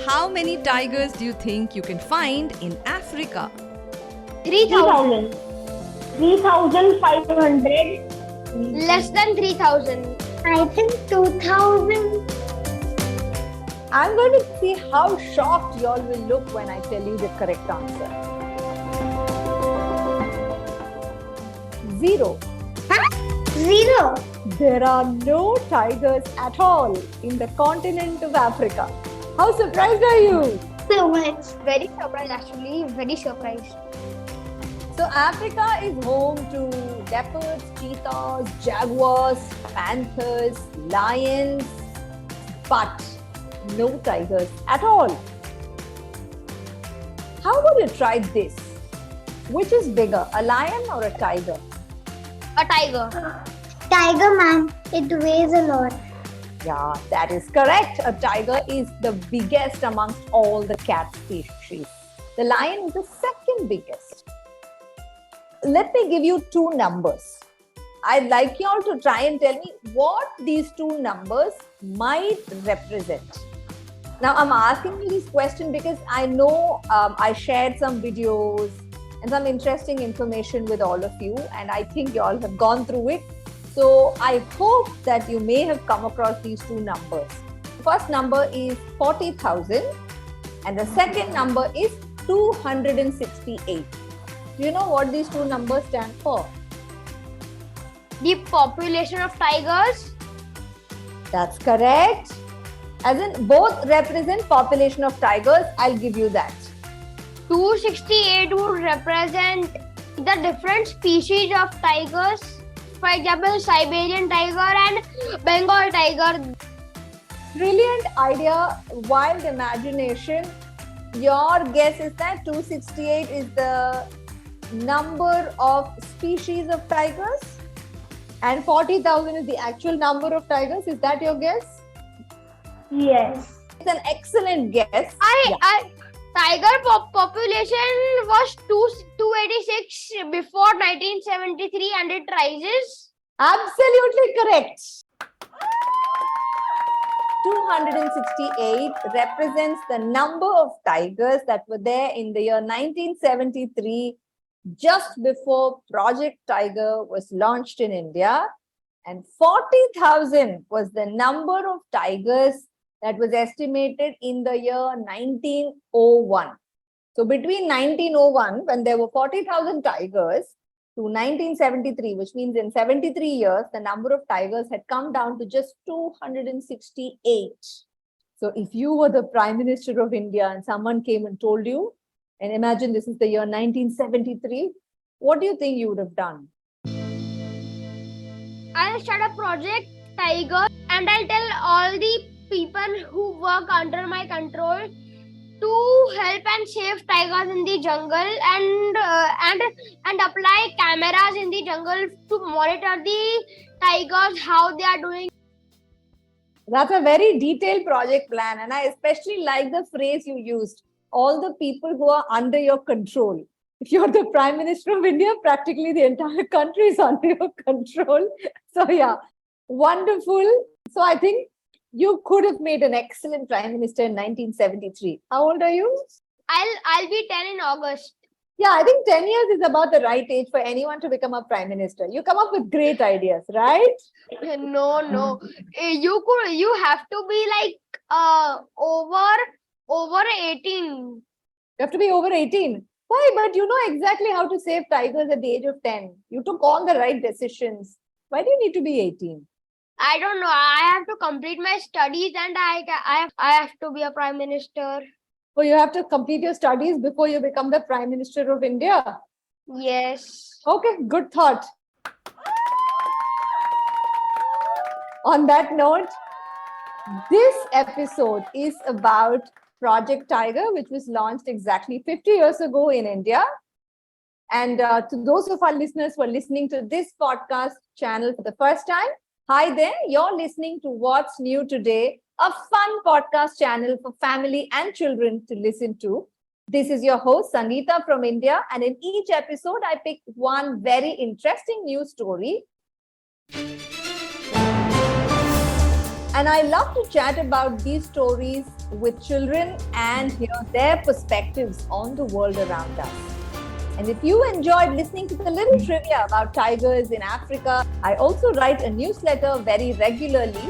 How many tigers do you think you can find in Africa? 3,000. 3,500. Less than 3,000. I think 2,000. I'm going to see how shocked y'all will look when I tell you the correct answer. 0. Zero. There are no tigers at all in the continent of Africa. How surprised are you? So much. Very surprised, actually. Very surprised. So Africa is home to leopards, cheetahs, jaguars, panthers, lions, but no tigers at all. How about you try this? Which is bigger, a lion or a tiger? A tiger. Tiger, ma'am. It weighs a lot. Yeah, that is correct. A tiger is the biggest amongst all the cat species. The lion is the second biggest. Let me give you two numbers. I'd like you all to try and tell me what these two numbers might represent. Now, I'm asking you this question because I know I shared some videos and some interesting information with all of you, and I think you all have gone through it. So I hope that you may have come across these two numbers. The first number is 40,000 and the second number is 268. Do you know what these two numbers stand for? The population of tigers. That's correct. As in, both represent population of tigers. I'll give you that. 268 would represent the different species of tigers. For example, Siberian tiger and Bengal tiger. Brilliant idea, wild imagination. Your guess is that 268 is the number of species of tigers and 40,000 is the actual number of tigers. Is that your guess? Yes. It's an excellent guess. Tiger population was 286 before 1973 and it rises. Absolutely correct. 268 represents the number of tigers that were there in the year 1973, just before Project Tiger was launched in India. And 40,000 was the number of tigers that was estimated in the year 1901. So between 1901, when there were 40,000 tigers, to 1973, which means in 73 years, the number of tigers had come down to just 268. So if you were the Prime Minister of India and someone came and told you, and imagine this is the year 1973, what do you think you would have done? I'll start a project Tiger and I'll tell all the people who work under my control to help and save tigers in the jungle and apply cameras in the jungle to monitor the tigers, how they are doing. That's a very detailed project plan, and I especially like the phrase you used, all the people who are under your control. If you're the Prime Minister of India, practically the entire country is under your control. So yeah, wonderful. So I think you could have made an excellent Prime Minister in 1973. How old are you? I'll be 10 in August. Yeah, I think 10 years is about the right age for anyone to become a Prime Minister. You come up with great ideas, right? No. You have to be like over 18. You have to be over 18. Why? But you know exactly how to save tigers at the age of 10. You took all the right decisions. Why do you need to be 18? I don't know. I have to complete my studies and I have to be a Prime Minister. So you have to complete your studies before you become the Prime Minister of India. Yes. Okay, good thought. On that note, this episode is about Project Tiger, which was launched exactly 50 years ago in India. And to those of our listeners who are listening to this podcast channel for the first time, hi there, you're listening to What's New Today, a fun podcast channel for family and children to listen to. This is your host, Sangeeta from India. And in each episode, I pick one very interesting news story. And And I love to chat about these stories with children and hear their perspectives on the world around us. And if you enjoyed listening to the little trivia about tigers in Africa, I also write a newsletter very regularly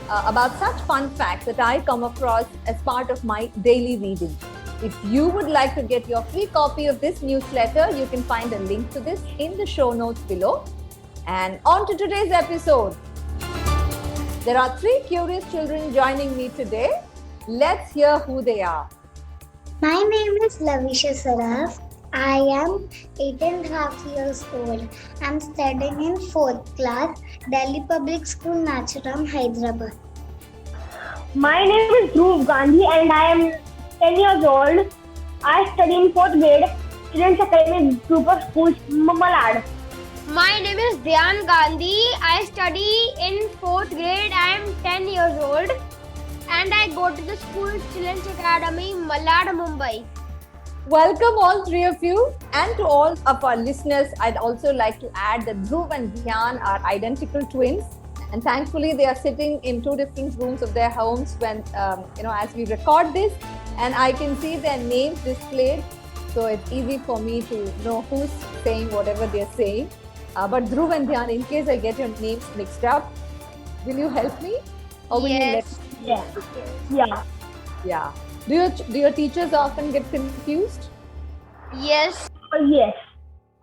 about such fun facts that I come across as part of my daily reading. If you would like to get your free copy of this newsletter, you can find a link to this in the show notes below. And on to today's episode. There are 3 curious children joining me today. Let's hear who they are. My name is Lavysha Saraf. I am 8.5 years old. I'm studying in 4th class, Delhi Public School, Nacharam, Hyderabad. My name is Dhruv Gandhi and I am 10 years old. I study in 4th grade, Children's Academy Group of Schools, Malad. My name is Dhyan Gandhi. I study in 4th grade. I am 10 years old and I go to the school Children's Academy, Malad, Mumbai. Welcome all 3 of you, and to all of our listeners, I'd also like to add that Dhruv and Dhyan are identical twins, and thankfully they are sitting in 2 different rooms of their homes when as we record this, and I can see their names displayed, so it's easy for me to know who's saying whatever they're saying. But Dhruv and Dhyan, in case I get your names mixed up, will you help me, or will you let me? Yeah. Do your teachers often get confused? Yes. Yes.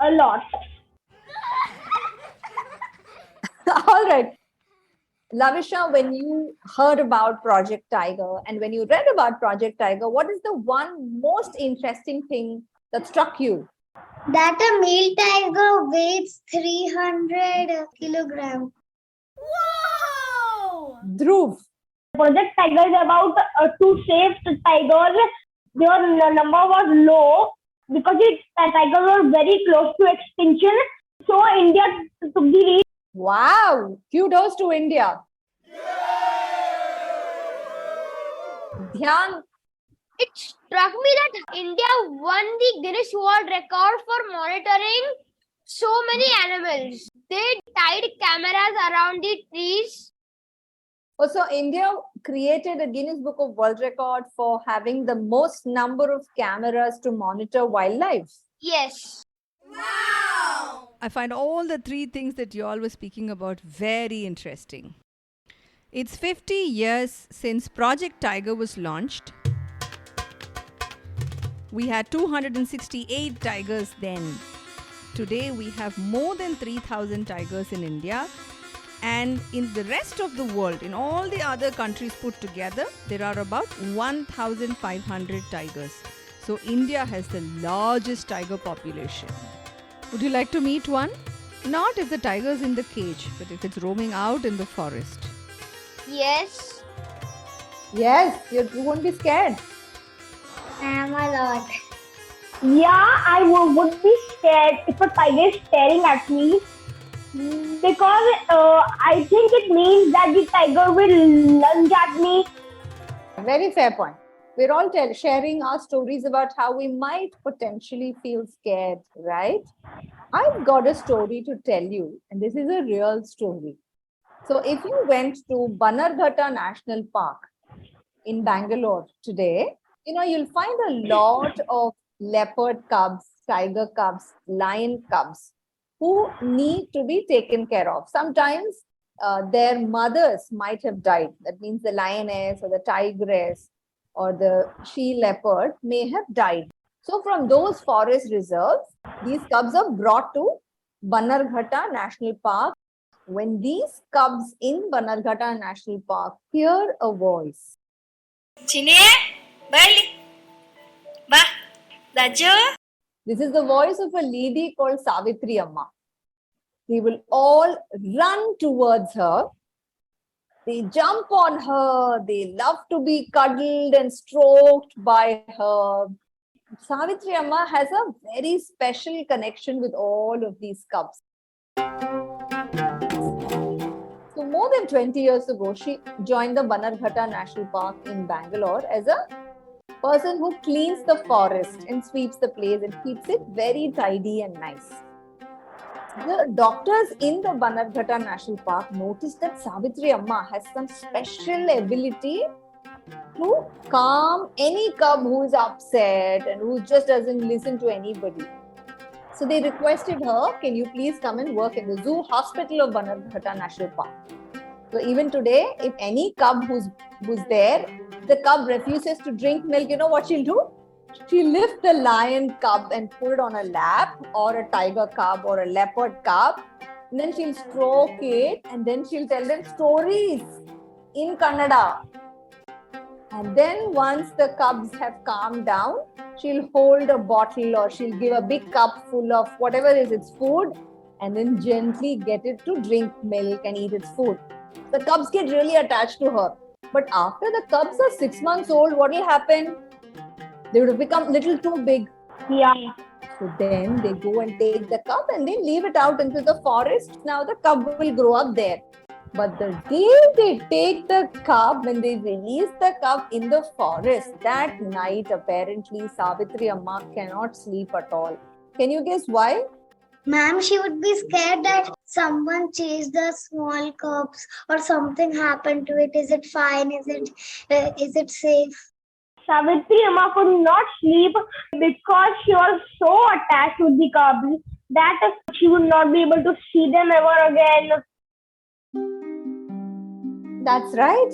A lot. All right. Lavysha, when you heard about Project Tiger and when you read about Project Tiger, what is the one most interesting thing that struck you? That a male tiger weighs 300 kilograms. Wow! Dhruv. Project Tiger is about to save the tigers. Their number was low because the tigers were very close to extinction. So India took the lead. Wow. Kudos to India. Dhyan. It struck me that India won the Guinness World Record for monitoring so many animals. They tied cameras around the trees. Also, India created a Guinness Book of World Record for having the most number of cameras to monitor wildlife. Yes. Wow! I find all the 3 things that you all were speaking about very interesting. It's 50 years since Project Tiger was launched. We had 268 tigers then. Today we have more than 3,000 tigers in India. And in the rest of the world, in all the other countries put together, there are about 1,500 tigers. So India has the largest tiger population. Would you like to meet one? Not if the tiger is in the cage, but if it's roaming out in the forest. Yes. Yes, you won't be scared. I am a lot. Yeah, I would be scared if a tiger is staring at me. Because I think it means that the tiger will lunge at me. Very fair point. We're all sharing our stories about how we might potentially feel scared, right? I've got a story to tell you, and this is a real story. So if you went to Bannerghatta National Park in Bangalore today, you'll find a lot of leopard cubs, tiger cubs, lion cubs who need to be taken care of. Sometimes their mothers might have died. That means the lioness or the tigress or the she leopard may have died. So from those forest reserves, these cubs are brought to Bannerghatta National Park. When these cubs in Bannerghatta National Park hear a voice, this is the voice of a lady called Savitri Amma. They will all run towards her. They jump on her. They love to be cuddled and stroked by her. Savitri Amma has a very special connection with all of these cubs. So more than 20 years ago, she joined the Bannerghatta National Park in Bangalore as a person who cleans the forest and sweeps the place and keeps it very tidy and nice. The doctors in the Bannerghatta National Park noticed that Savitri Amma has some special ability to calm any cub who is upset and who just doesn't listen to anybody. So they requested her, can you please come and work in the zoo hospital of Bannerghatta National Park? So even today, if any cub who's there, the cub refuses to drink milk, you know what she'll do? She'll lift the lion cub and put it on a lap, or a tiger cub or a leopard cub. And then she'll stroke it, and then she'll tell them stories in Kannada. And then once the cubs have calmed down, she'll hold a bottle or she'll give a big cup full of whatever is its food, and then gently get it to drink milk and eat its food. The cubs get really attached to her. But after the cubs are 6 months old, what will happen? They would have become little too big. Yeah. So then they go and take the cub and they leave it out into the forest. Now the cub will grow up there. But the day they take the cub, when they release the cub in the forest, that night apparently Savitri Amma cannot sleep at all. Can you guess why? Ma'am, she would be scared that someone chased the small cubs or something happened to it. Is it fine? Is it safe? Savitri Amma could not sleep because she was so attached with the cubs that she would not be able to see them ever again. That's right.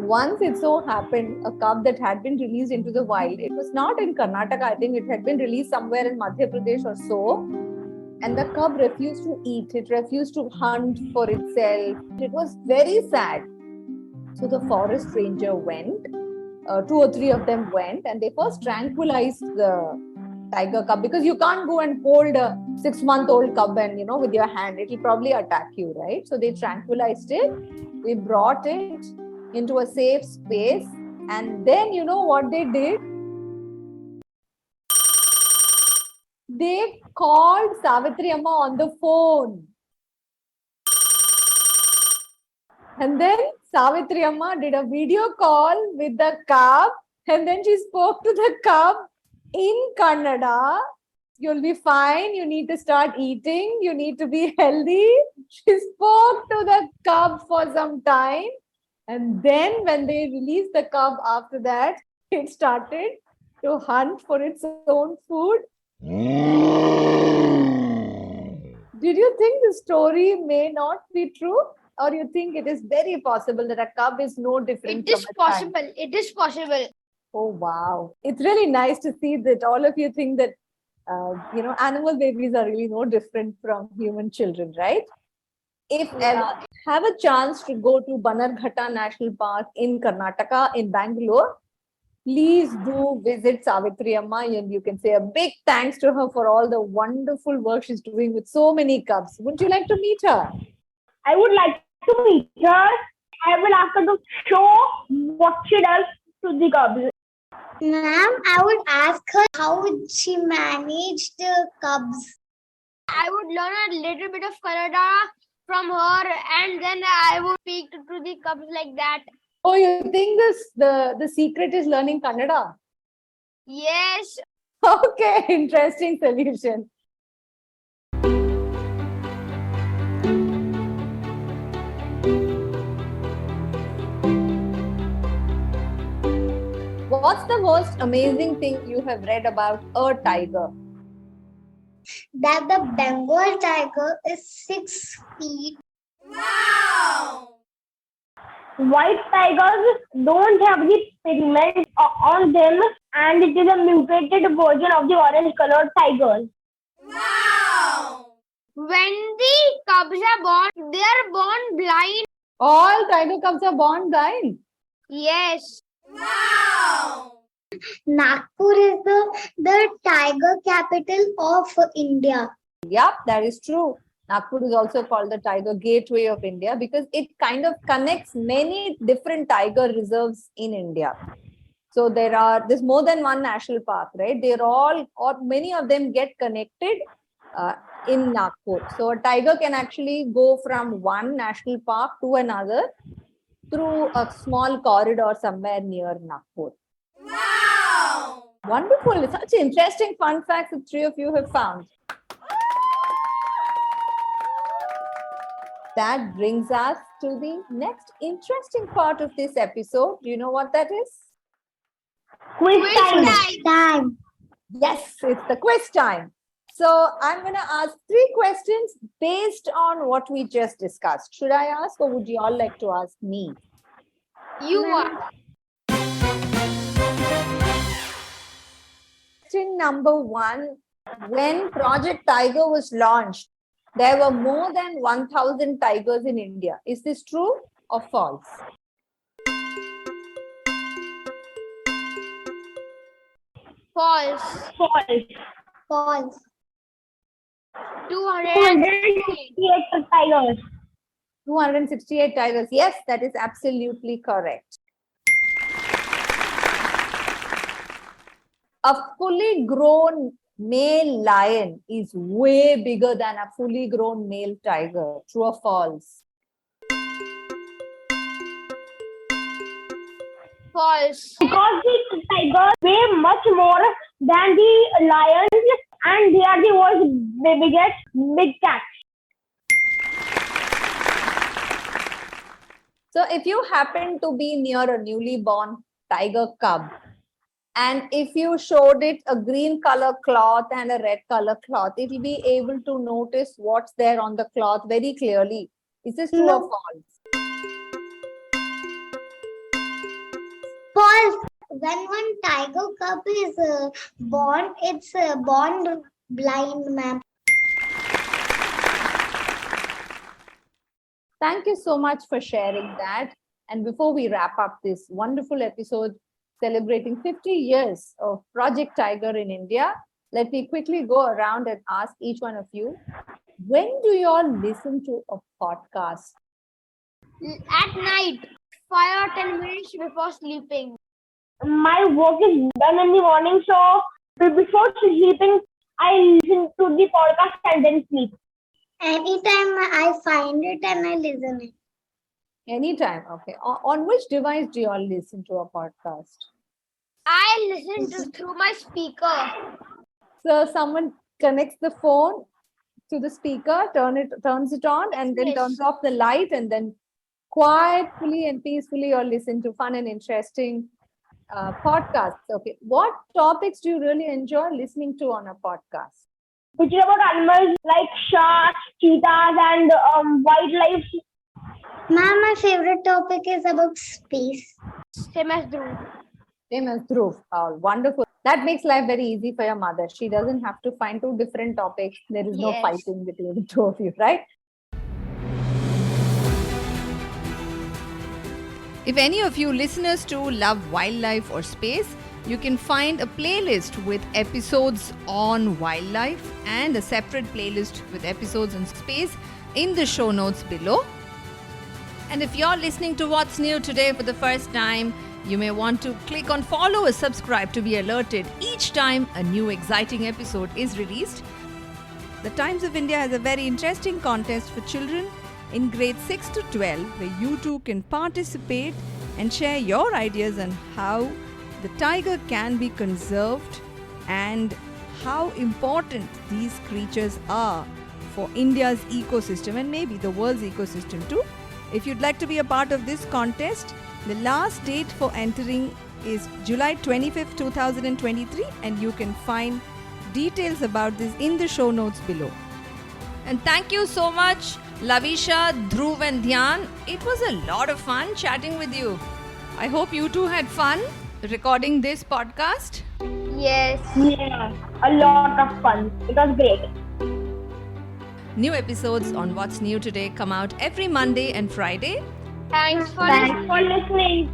Once it so happened, a cub that had been released into the wild, it was not in Karnataka, I think it had been released somewhere in Madhya Pradesh or so. And the cub refused to eat, it refused to hunt for itself. It was very sad. So the forest ranger went, 2 or 3 of them went, and they first tranquilized the tiger cub, because you can't go and hold a 6-month-old cub and, with your hand, it will probably attack you, right? So they tranquilized it, they brought it into a safe space, and then you know what they did? They called Savitri Amma on the phone. And then Savitri Amma did a video call with the cub, and then she spoke to the cub in Kannada. You'll be fine. You need to start eating. You need to be healthy. She spoke to the cub for some time. And then when they released the cub after that, it started to hunt for its own food. Did you think the story may not be true? Or you think it is very possible that a cub is no different It is from a possible. tiger? It is possible. Oh, wow. It's really nice to see that all of you think that, animal babies are really no different from human children, right? If ever have a chance to go to Bannerghatta National Park in Karnataka, in Bangalore, please do visit Savitri Amma, and you can say a big thanks to her for all the wonderful work she's doing with so many cubs. Would you like to meet her? I would like to meet her. I will ask her to show what she does to the cubs. Ma'am, I would ask her how would she manage the cubs. I would learn a little bit of Kannada from her, and then I would speak to the cubs like that. Oh, you think the secret is learning Kannada? Yes. Okay, interesting solution. What's the most amazing thing you have read about a tiger? That the Bengal tiger is 6 feet. Wow! White tigers don't have the pigment on them, and it is a mutated version of the orange colored tigers. Wow! When the cubs are born, they are born blind. All tiger cubs are born blind. Yes. Wow! Nagpur is the tiger capital of India. Yep, that is true. Nagpur is also called the Tiger Gateway of India because it kind of connects many different tiger reserves in India. So there's more than one national park, right? They're all, or many of them get connected in Nagpur. So a tiger can actually go from one national park to another through a small corridor somewhere near Nagpur. Wow! Wonderful. Such interesting fun facts the 3 of you have found. That brings us to the next interesting part of this episode. Do you know what that is? Quiz time. Time. Yes, it's the quiz time. So I'm going to ask 3 questions based on what we just discussed. Should I ask or would you all like to ask me? You are. Question number 1. When Project Tiger was launched, there were more than 1,000 tigers in India. Is this true or false? False. False. 268 tigers. 268 tigers. Yes, that is absolutely correct. A fully grown male lion is way bigger than a fully grown male tiger. True or false? False. Because the tigers weigh much more than the lions and they are the world's biggest big cats. So if you happen to be near a newly born tiger cub, and if you showed it a green color cloth and a red color cloth, it will be able to notice what's there on the cloth very clearly. Is this true or false? False. When one tiger cub is born, it's born blind, ma'am. Thank you so much for sharing that. And before we wrap up this wonderful episode celebrating 50 years of Project Tiger in India, let me quickly go around and ask each one of you, when do you all listen to a podcast? At night, 5 or 10 minutes before sleeping. My work is done in the morning, so before sleeping, I listen to the podcast and then sleep. Anytime I find it and I listen it. Anytime, okay. On which device do you all listen to a podcast? I listen through my speaker. So someone connects the phone to the speaker, turns it on, and then turns off the light, and then quietly and peacefully you'll listen to fun and interesting podcasts. Okay, what topics do you really enjoy listening to on a podcast? Which is about animals like sharks, cheetahs, and wildlife. Ma'am, my favorite topic is about space. Same as Dhruv. Same as Dhruv. Oh, wonderful. That makes life very easy for your mother. She doesn't have to find 2 different topics. There is no fighting between the 2 of you, right? If any of you listeners to love wildlife or space, you can find a playlist with episodes on wildlife and a separate playlist with episodes on space in the show notes below. And if you're listening to What's New today for the first time, you may want to click on follow or subscribe to be alerted each time a new exciting episode is released. The Times of India has a very interesting contest for children in grades 6 to 12 where you too can participate and share your ideas on how the tiger can be conserved and how important these creatures are for India's ecosystem and maybe the world's ecosystem too. If you'd like to be a part of this contest, the last date for entering is July 25th, 2023, and you can find details about this in the show notes below. And thank you so much, Lavysha, Dhruv and Dhyan. It was a lot of fun chatting with you. I hope you too had fun recording this podcast. Yes. Yeah, a lot of fun. It was great. New episodes on What's New Today come out every Monday and Friday. Thanks for listening.